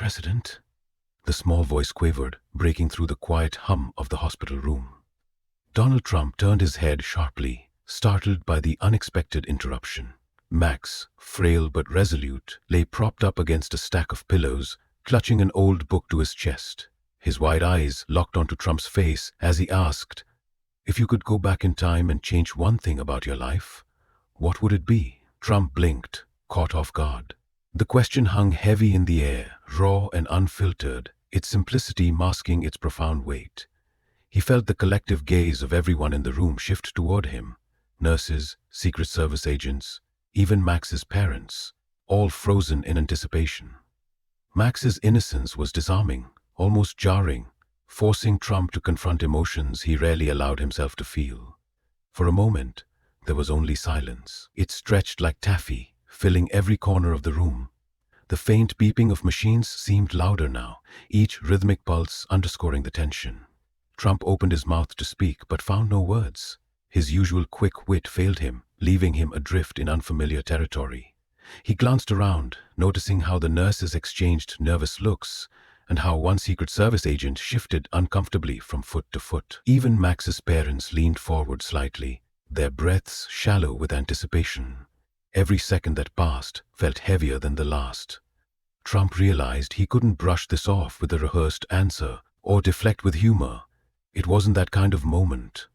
President?" The small voice quavered, breaking through the quiet hum of the hospital room. Donald Trump turned his head sharply, startled by the unexpected interruption. Max, frail but resolute, lay propped up against a stack of pillows, clutching an old book to his chest. His wide eyes locked onto Trump's face as he asked, "If you could go back in time and change one thing about your life, what would it be?" Trump blinked, caught off guard. The question hung heavy in the air, raw and unfiltered, its simplicity masking its profound weight. He felt the collective gaze of everyone in the room shift toward him. Nurses, Secret Service agents, even Max's parents, all frozen in anticipation. Max's innocence was disarming, almost jarring, forcing Trump to confront emotions he rarely allowed himself to feel. For a moment, there was only silence. It stretched like taffy, filling every corner of the room. The faint beeping of machines seemed louder now, each rhythmic pulse underscoring the tension. Trump opened his mouth to speak, but found no words. His usual quick wit failed him, leaving him adrift in unfamiliar territory. He glanced around, noticing how the nurses exchanged nervous looks, and how one Secret Service agent shifted uncomfortably from foot to foot. Even Max's parents leaned forward slightly, their breaths shallow with anticipation. Every second that passed felt heavier than the last. Trump realized he couldn't brush this off with a rehearsed answer or deflect with humor. It wasn't that kind of moment.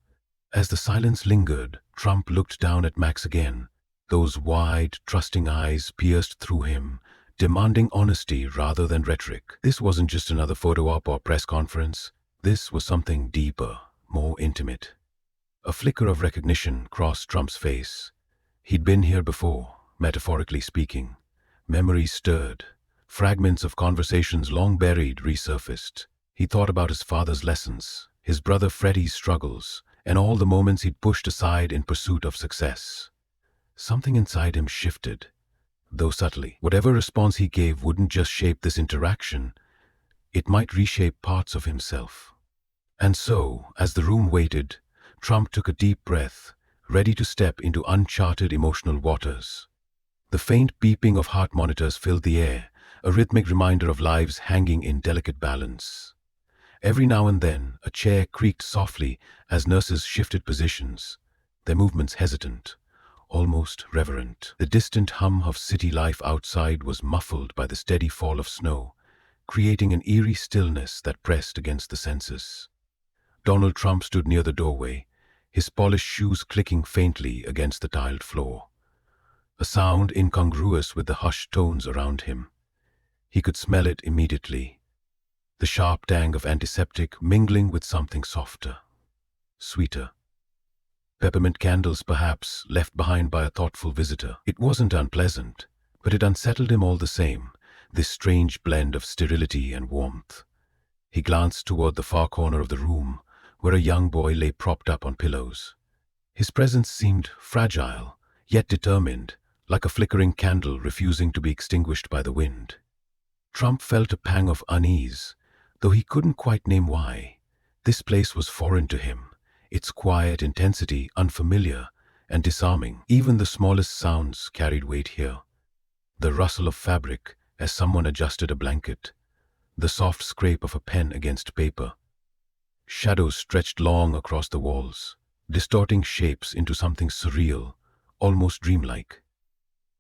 As the silence lingered, Trump looked down at Max again. Those wide, trusting eyes pierced through him, demanding honesty rather than rhetoric. This wasn't just another photo op or press conference. This was something deeper, more intimate. A flicker of recognition crossed Trump's face. He'd been here before, metaphorically speaking. Memories stirred. Fragments of conversations long buried resurfaced. He thought about his father's lessons, his brother Freddie's struggles, and all the moments he'd pushed aside in pursuit of success. Something inside him shifted, though subtly. Whatever response he gave wouldn't just shape this interaction, it might reshape parts of himself. And so, as the room waited, Trump took a deep breath, ready to step into uncharted emotional waters. The faint beeping of heart monitors filled the air, a rhythmic reminder of lives hanging in delicate balance. Every now and then, a chair creaked softly as nurses shifted positions, their movements hesitant, almost reverent. The distant hum of city life outside was muffled by the steady fall of snow, creating an eerie stillness that pressed against the senses. Donald Trump stood near the doorway, his polished shoes clicking faintly against the tiled floor, a sound incongruous with the hushed tones around him. He could smell it immediately, the sharp tang of antiseptic mingling with something softer, sweeter. Peppermint candles, perhaps, left behind by a thoughtful visitor. It wasn't unpleasant, but it unsettled him all the same, this strange blend of sterility and warmth. He glanced toward the far corner of the room, where a young boy lay propped up on pillows. His presence seemed fragile, yet determined, like a flickering candle refusing to be extinguished by the wind. Trump felt a pang of unease, though he couldn't quite name why. This place was foreign to him, its quiet intensity unfamiliar and disarming. Even the smallest sounds carried weight here. The rustle of fabric as someone adjusted a blanket, the soft scrape of a pen against paper. Shadows stretched long across the walls, distorting shapes into something surreal, almost dreamlike.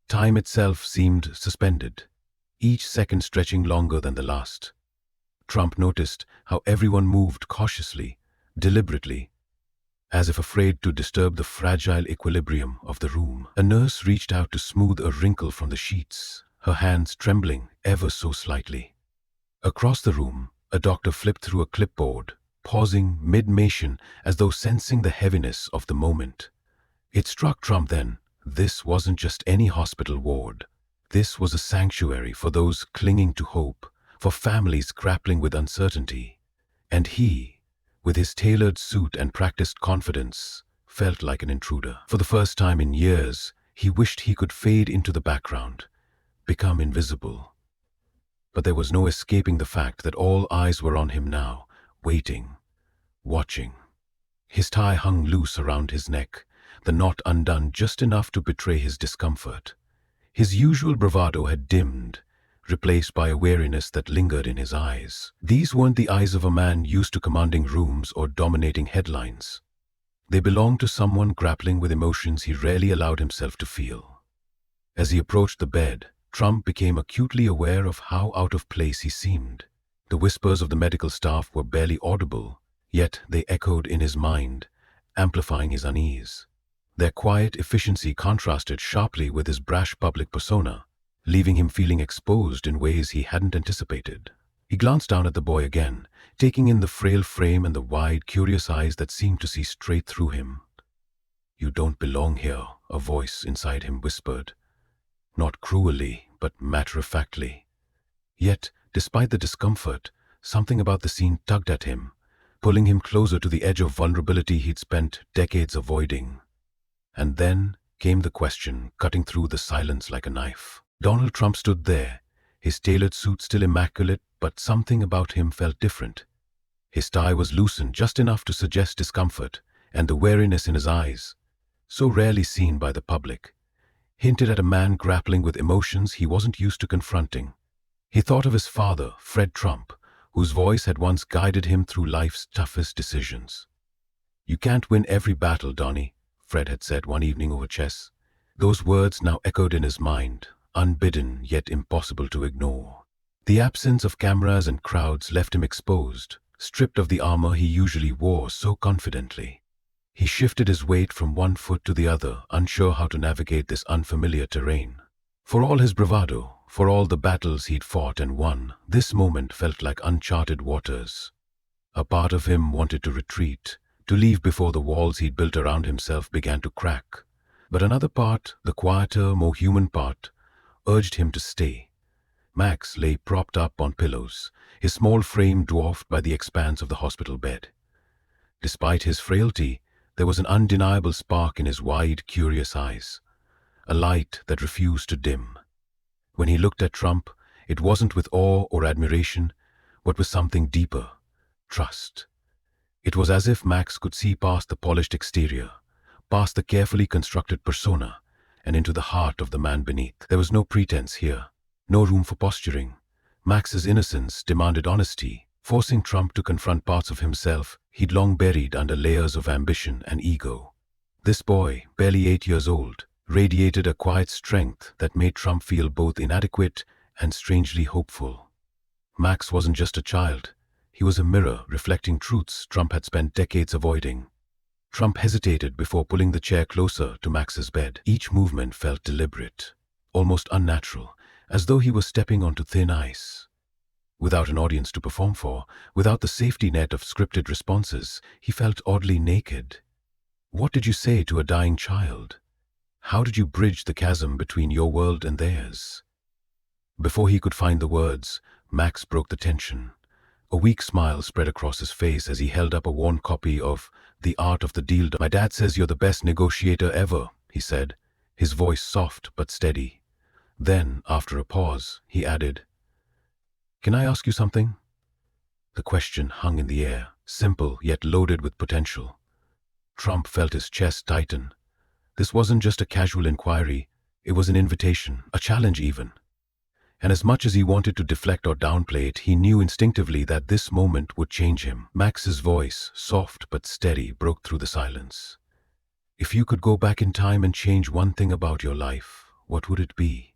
Time itself seemed suspended, each second stretching longer than the last. Trump noticed how everyone moved cautiously, deliberately, as if afraid to disturb the fragile equilibrium of the room. A nurse reached out to smooth a wrinkle from the sheets, her hands trembling ever so slightly. Across the room, a doctor flipped through a clipboard, pausing mid-motion as though sensing the heaviness of the moment. It struck Trump then, this wasn't just any hospital ward. This was a sanctuary for those clinging to hope, for families grappling with uncertainty. And he, with his tailored suit and practiced confidence, felt like an intruder. For the first time in years, he wished he could fade into the background, become invisible. But there was no escaping the fact that all eyes were on him now, waiting, watching. His tie hung loose around his neck, the knot undone just enough to betray his discomfort. His usual bravado had dimmed, replaced by a wariness that lingered in his eyes. These weren't the eyes of a man used to commanding rooms or dominating headlines. They belonged to someone grappling with emotions he rarely allowed himself to feel. As he approached the bed, Trump became acutely aware of how out of place he seemed. The whispers of the medical staff were barely audible, yet they echoed in his mind, amplifying his unease. Their quiet efficiency contrasted sharply with his brash public persona, leaving him feeling exposed in ways he hadn't anticipated. He glanced down at the boy again, taking in the frail frame and the wide, curious eyes that seemed to see straight through him. "You don't belong here," a voice inside him whispered. Not cruelly, but matter-of-factly. Yet, despite the discomfort, something about the scene tugged at him, pulling him closer to the edge of vulnerability he'd spent decades avoiding. And then came the question, cutting through the silence like a knife. Donald Trump stood there, his tailored suit still immaculate, but something about him felt different. His tie was loosened just enough to suggest discomfort, and the wariness in his eyes, so rarely seen by the public, hinted at a man grappling with emotions he wasn't used to confronting. He thought of his father, Fred Trump, whose voice had once guided him through life's toughest decisions. "You can't win every battle, Donnie," Fred had said one evening over chess. Those words now echoed in his mind, unbidden yet impossible to ignore. The absence of cameras and crowds left him exposed, stripped of the armor he usually wore so confidently. He shifted his weight from one foot to the other, unsure how to navigate this unfamiliar terrain. For all his bravado, for all the battles he'd fought and won, this moment felt like uncharted waters. A part of him wanted to retreat, to leave before the walls he'd built around himself began to crack. But another part, the quieter, more human part, urged him to stay. Max lay propped up on pillows, his small frame dwarfed by the expanse of the hospital bed. Despite his frailty, there was an undeniable spark in his wide, curious eyes, a light that refused to dim. When he looked at Trump, it wasn't with awe or admiration, but with something deeper, trust. It was as if Max could see past the polished exterior, past the carefully constructed persona, and into the heart of the man beneath. There was no pretense here, no room for posturing. Max's innocence demanded honesty, forcing Trump to confront parts of himself he'd long buried under layers of ambition and ego. This boy, barely 8 years old, radiated a quiet strength that made Trump feel both inadequate and strangely hopeful. Max wasn't just a child. He was a mirror reflecting truths Trump had spent decades avoiding. Trump hesitated before pulling the chair closer to Max's bed. Each movement felt deliberate, almost unnatural, as though he was stepping onto thin ice. Without an audience to perform for, without the safety net of scripted responses, he felt oddly naked. What did you say to a dying child? How did you bridge the chasm between your world and theirs? Before he could find the words, Max broke the tension. A weak smile spread across his face as he held up a worn copy of The Art of the Deal. "My dad says you're the best negotiator ever," he said, his voice soft but steady. Then, after a pause, he added, "Can I ask you something?" The question hung in the air, simple yet loaded with potential. Trump felt his chest tighten. This wasn't just a casual inquiry, it was an invitation, a challenge even. And as much as he wanted to deflect or downplay it, he knew instinctively that this moment would change him. Max's voice, soft but steady, broke through the silence. "If you could go back in time and change one thing about your life, what would it be?"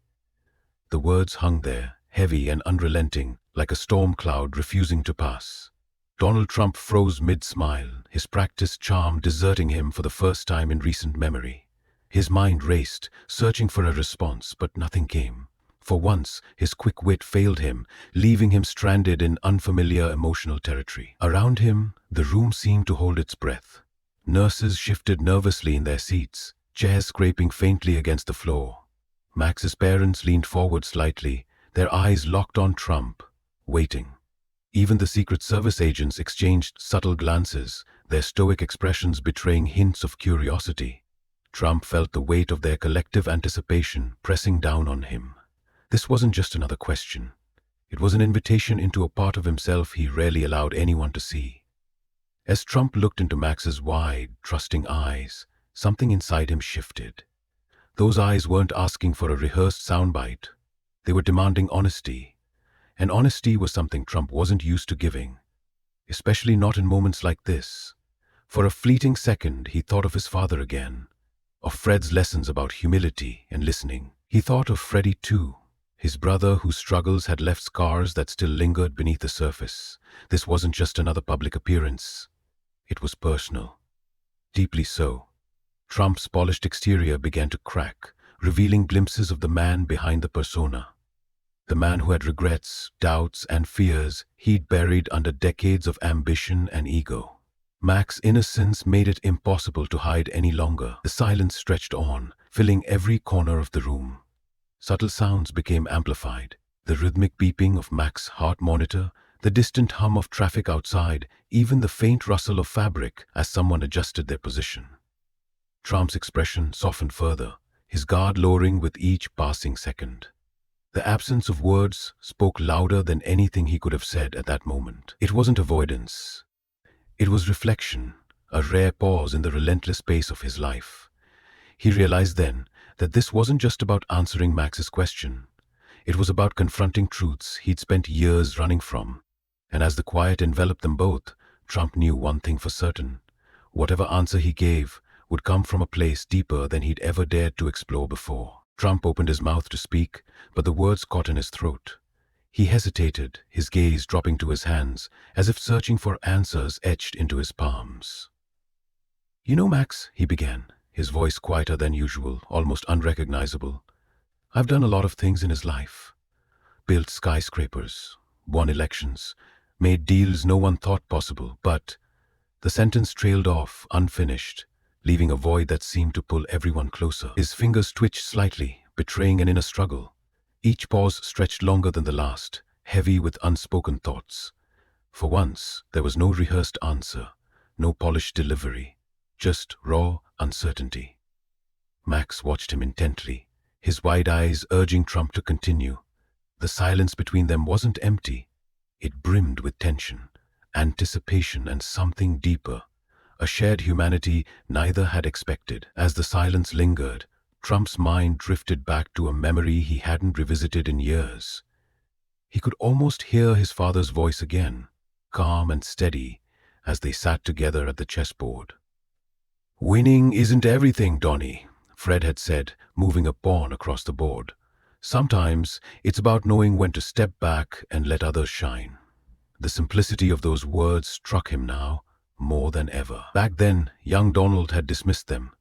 The words hung there, heavy and unrelenting, like a storm cloud refusing to pass. Donald Trump froze mid-smile, his practiced charm deserting him for the first time in recent memory. His mind raced, searching for a response, but nothing came. For once, his quick wit failed him, leaving him stranded in unfamiliar emotional territory. Around him, the room seemed to hold its breath. Nurses shifted nervously in their seats, chairs scraping faintly against the floor. Max's parents leaned forward slightly, their eyes locked on Trump, waiting. Even the Secret Service agents exchanged subtle glances, their stoic expressions betraying hints of curiosity. Trump felt the weight of their collective anticipation pressing down on him. This wasn't just another question. It was an invitation into a part of himself he rarely allowed anyone to see. As Trump looked into Max's wide, trusting eyes, something inside him shifted. Those eyes weren't asking for a rehearsed soundbite. They were demanding honesty, and honesty was something Trump wasn't used to giving, especially not in moments like this. For a fleeting second, he thought of his father again, of Fred's lessons about humility and listening. He thought of Freddie too, his brother whose struggles had left scars that still lingered beneath the surface. This wasn't just another public appearance. It was personal. Deeply so. Trump's polished exterior began to crack, revealing glimpses of the man behind the persona. The man who had regrets, doubts, and fears he'd buried under decades of ambition and ego. Mac's innocence made it impossible to hide any longer. The silence stretched on, filling every corner of the room. Subtle sounds became amplified. The rhythmic beeping of Mac's heart monitor, the distant hum of traffic outside, even the faint rustle of fabric as someone adjusted their position. Trump's expression softened further, his guard lowering with each passing second. The absence of words spoke louder than anything he could have said at that moment. It wasn't avoidance. It was reflection, a rare pause in the relentless pace of his life. He realized then that this wasn't just about answering Max's question. It was about confronting truths he'd spent years running from. And as the quiet enveloped them both, Trump knew one thing for certain. Whatever answer he gave would come from a place deeper than he'd ever dared to explore before. Trump opened his mouth to speak, but the words caught in his throat. He hesitated, his gaze dropping to his hands, as if searching for answers etched into his palms. "You know, Max," he began, his voice quieter than usual, almost unrecognizable. "I've done a lot of things in his life. Built skyscrapers, won elections, made deals no one thought possible, but..." The sentence trailed off, unfinished, leaving a void that seemed to pull everyone closer. His fingers twitched slightly, betraying an inner struggle. Each pause stretched longer than the last, heavy with unspoken thoughts. For once, there was no rehearsed answer, no polished delivery, just raw uncertainty. Max watched him intently, his wide eyes urging Trump to continue. The silence between them wasn't empty. It brimmed with tension, anticipation, and something deeper, a shared humanity neither had expected. As the silence lingered, Trump's mind drifted back to a memory he hadn't revisited in years. He could almost hear his father's voice again, calm and steady, as they sat together at the chessboard. "Winning isn't everything, Donnie," Fred had said, moving a pawn across the board. "Sometimes it's about knowing when to step back and let others shine." The simplicity of those words struck him now, more than ever. Back then, young Donald had dismissed them,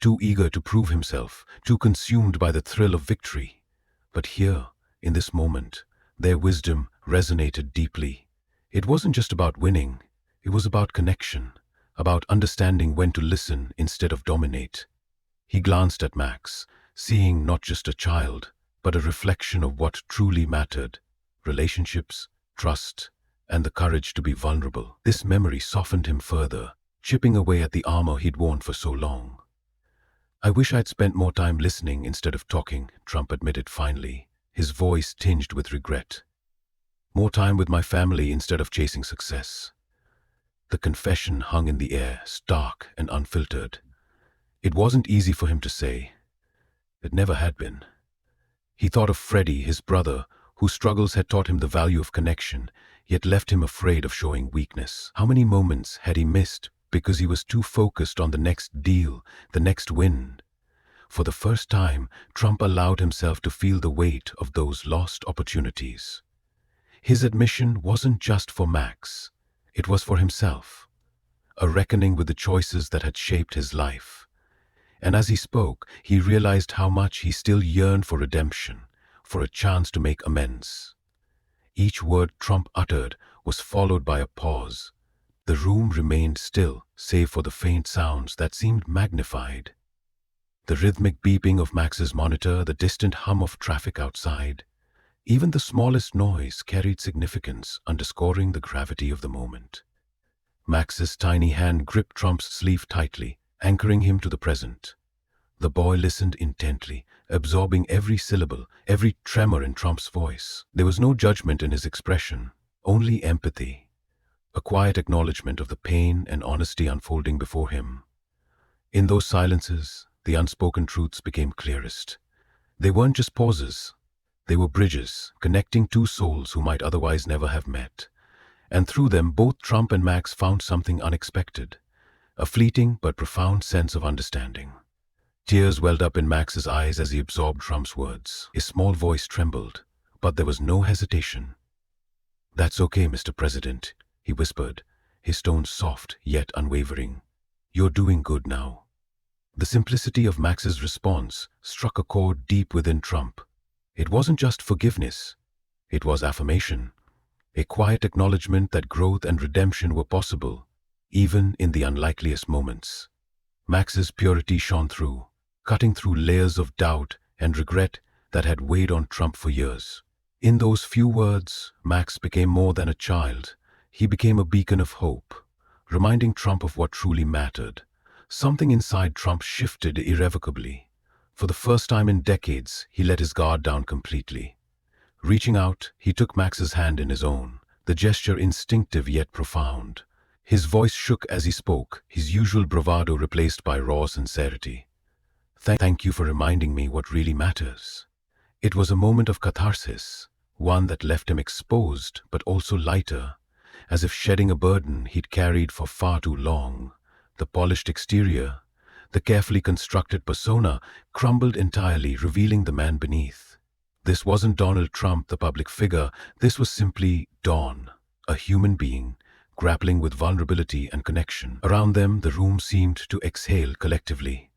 too eager to prove himself, too consumed by the thrill of victory. But here, in this moment, their wisdom resonated deeply. It wasn't just about winning, it was about connection, about understanding when to listen instead of dominate. He glanced at Max, seeing not just a child, but a reflection of what truly mattered: relationships, trust, and the courage to be vulnerable. This memory softened him further, chipping away at the armor he'd worn for so long. "I wish I'd spent more time listening instead of talking," Trump admitted finally, his voice tinged with regret. "More time with my family instead of chasing success." The confession hung in the air, stark and unfiltered. It wasn't easy for him to say. It never had been. He thought of Freddie, his brother, whose struggles had taught him the value of connection, yet left him afraid of showing weakness. How many moments had he missed because he was too focused on the next deal, the next win? For the first time, Trump allowed himself to feel the weight of those lost opportunities. His admission wasn't just for Max. It was for himself, a reckoning with the choices that had shaped his life. And as he spoke, he realized how much he still yearned for redemption, for a chance to make amends. Each word Trump uttered was followed by a pause. The room remained still, save for the faint sounds that seemed magnified. The rhythmic beeping of Max's monitor, the distant hum of traffic outside. Even the smallest noise carried significance, underscoring the gravity of the moment. Max's tiny hand gripped Trump's sleeve tightly, anchoring him to the present. The boy listened intently, absorbing every syllable, every tremor in Trump's voice. There was no judgment in his expression, only empathy, a quiet acknowledgement of the pain and honesty unfolding before him. In those silences, the unspoken truths became clearest. They weren't just pauses. They were bridges, connecting two souls who might otherwise never have met. And through them, both Trump and Max found something unexpected, a fleeting but profound sense of understanding. Tears welled up in Max's eyes as he absorbed Trump's words. His small voice trembled, but there was no hesitation. "That's okay, Mr. President," he whispered, his tone soft yet unwavering. "You're doing good now." The simplicity of Max's response struck a chord deep within Trump. It wasn't just forgiveness, it was affirmation, a quiet acknowledgement that growth and redemption were possible, even in the unlikeliest moments. Max's purity shone through, cutting through layers of doubt and regret that had weighed on Trump for years. In those few words, Max became more than a child. He became a beacon of hope, reminding Trump of what truly mattered. Something inside Trump shifted irrevocably. For the first time in decades, he let his guard down completely. Reaching out, he took Max's hand in his own, the gesture instinctive yet profound. His voice shook as he spoke, his usual bravado replaced by raw sincerity. "Thank you for reminding me what really matters." It was a moment of catharsis, one that left him exposed but also lighter, as if shedding a burden he'd carried for far too long. The polished exterior, the carefully constructed persona, crumbled entirely, revealing the man beneath. This wasn't Donald Trump, the public figure. This was simply Don, a human being, grappling with vulnerability and connection. Around them, the room seemed to exhale collectively.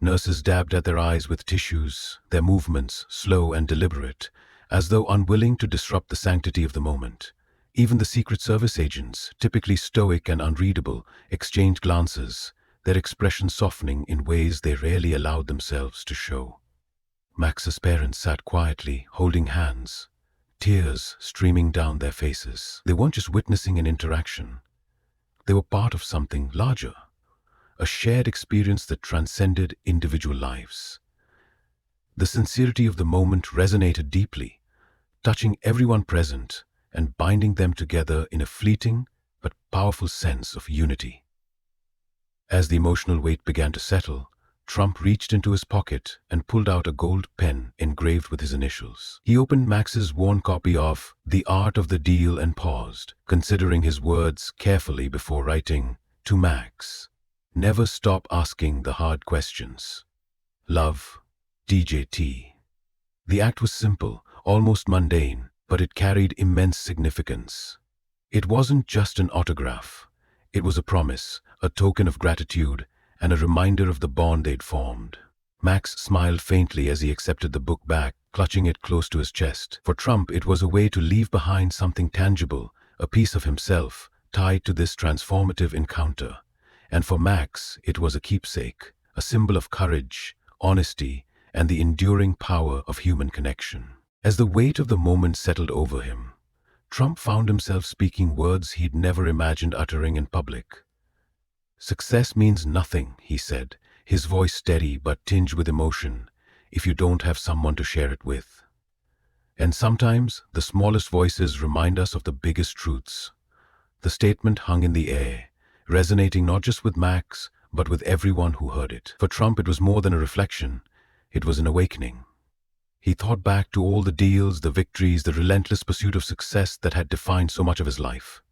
Nurses dabbed at their eyes with tissues, their movements slow and deliberate, as though unwilling to disrupt the sanctity of the moment. Even the Secret Service agents, typically stoic and unreadable, exchanged glances, their expressions softening in ways they rarely allowed themselves to show. Max's parents sat quietly, holding hands, tears streaming down their faces. They weren't just witnessing an interaction. They were part of something larger, a shared experience that transcended individual lives. The sincerity of the moment resonated deeply, touching everyone present and binding them together in a fleeting but powerful sense of unity. As the emotional weight began to settle, Trump reached into his pocket and pulled out a gold pen engraved with his initials. He opened Max's worn copy of The Art of the Deal and paused, considering his words carefully before writing, "To Max, never stop asking the hard questions. Love, DJT." The act was simple, almost mundane, but it carried immense significance. It wasn't just an autograph. It was a promise, a token of gratitude, and a reminder of the bond they'd formed. Max smiled faintly as he accepted the book back, clutching it close to his chest. For Trump, it was a way to leave behind something tangible, a piece of himself, tied to this transformative encounter. And for Max, it was a keepsake, a symbol of courage, honesty, and the enduring power of human connection. As the weight of the moment settled over him, Trump found himself speaking words he'd never imagined uttering in public. "Success means nothing," he said, his voice steady but tinged with emotion, "if you don't have someone to share it with." And sometimes, the smallest voices remind us of the biggest truths. The statement hung in the air, resonating not just with Max, but with everyone who heard it. For Trump, it was more than a reflection. It was an awakening. He thought back to all the deals, the victories, the relentless pursuit of success that had defined so much of his life.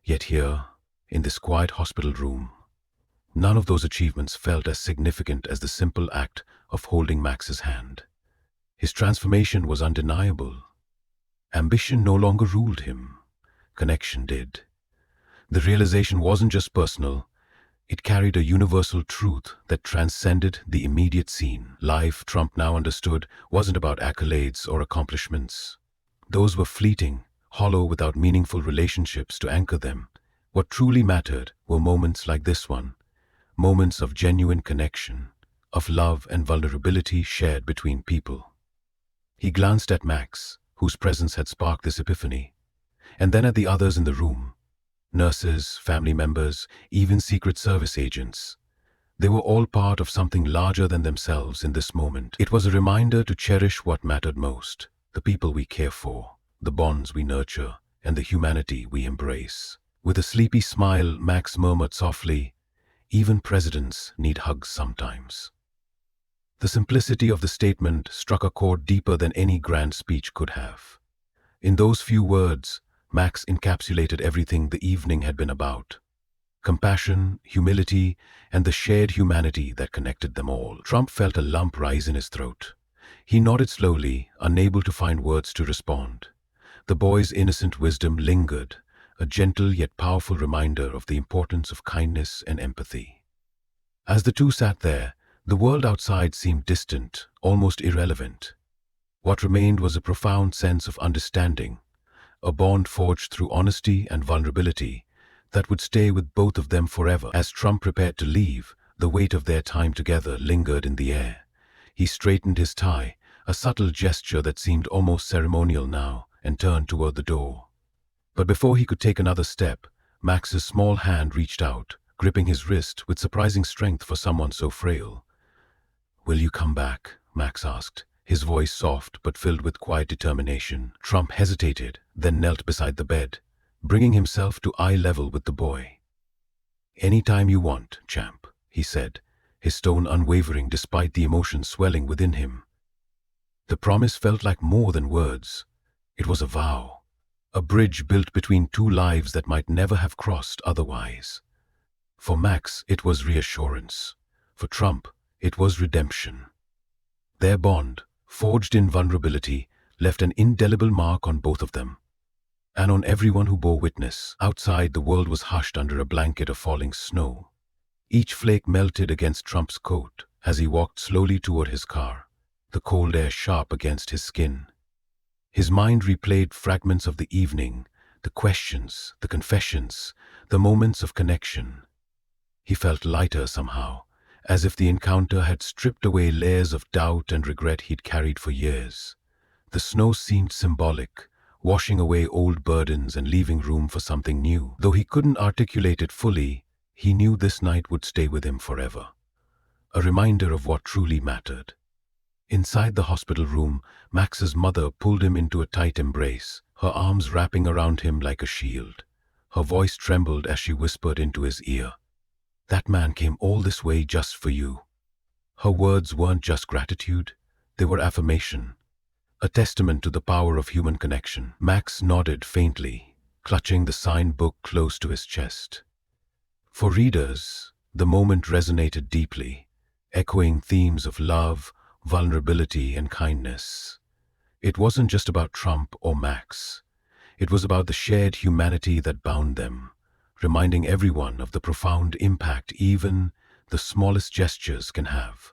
Yet here, in this quiet hospital room, none of those achievements felt as significant as the simple act of holding Max's hand. His transformation was undeniable. Ambition no longer ruled him. Connection did. The realization wasn't just personal. It carried a universal truth that transcended the immediate scene. Life, Trump now understood, wasn't about accolades or accomplishments. Those were fleeting, hollow without meaningful relationships to anchor them. What truly mattered were moments like this one, moments of genuine connection, of love and vulnerability shared between people. He glanced at Max, whose presence had sparked this epiphany, and then at the others in the room. Nurses, family members, even Secret Service agents. They were all part of something larger than themselves in this moment. It was a reminder to cherish what mattered most, the people we care for, the bonds we nurture, and the humanity we embrace. With a sleepy smile, Max murmured softly, "Even presidents need hugs sometimes." The simplicity of the statement struck a chord deeper than any grand speech could have. In those few words, Max encapsulated everything the evening had been about: compassion, humility, and the shared humanity that connected them all. Trump felt a lump rise in his throat. He nodded slowly, unable to find words to respond. The boy's innocent wisdom lingered, a gentle yet powerful reminder of the importance of kindness and empathy. As the two sat there, the world outside seemed distant, almost irrelevant. What remained was a profound sense of understanding, a bond forged through honesty and vulnerability that would stay with both of them forever. As Trump prepared to leave, the weight of their time together lingered in the air. He straightened his tie, a subtle gesture that seemed almost ceremonial now, and turned toward the door. But before he could take another step, Max's small hand reached out, gripping his wrist with surprising strength for someone so frail. "Will you come back?" Max asked, his voice soft but filled with quiet determination. Trump hesitated, then knelt beside the bed, bringing himself to eye level with the boy. "Any time you want, champ," he said, his tone unwavering despite the emotion swelling within him. The promise felt like more than words. It was a vow, a bridge built between two lives that might never have crossed otherwise. For Max, it was reassurance. For Trump, it was redemption. Their bond, forged in vulnerability, left an indelible mark on both of them, and on everyone who bore witness. Outside, the world was hushed under a blanket of falling snow. Each flake melted against Trump's coat as he walked slowly toward his car, the cold air sharp against his skin. His mind replayed fragments of the evening, the questions, the confessions, the moments of connection. He felt lighter somehow, as if the encounter had stripped away layers of doubt and regret he'd carried for years. The snow seemed symbolic, washing away old burdens and leaving room for something new. Though he couldn't articulate it fully, he knew this night would stay with him forever. A reminder of what truly mattered. Inside the hospital room, Max's mother pulled him into a tight embrace, her arms wrapping around him like a shield. Her voice trembled as she whispered into his ear, "That man came all this way just for you." Her words weren't just gratitude, they were affirmation, a testament to the power of human connection. Max nodded faintly, clutching the signed book close to his chest. For readers, the moment resonated deeply, echoing themes of love, vulnerability, and kindness. It wasn't just about Trump or Max. It was about the shared humanity that bound them, reminding everyone of the profound impact even the smallest gestures can have.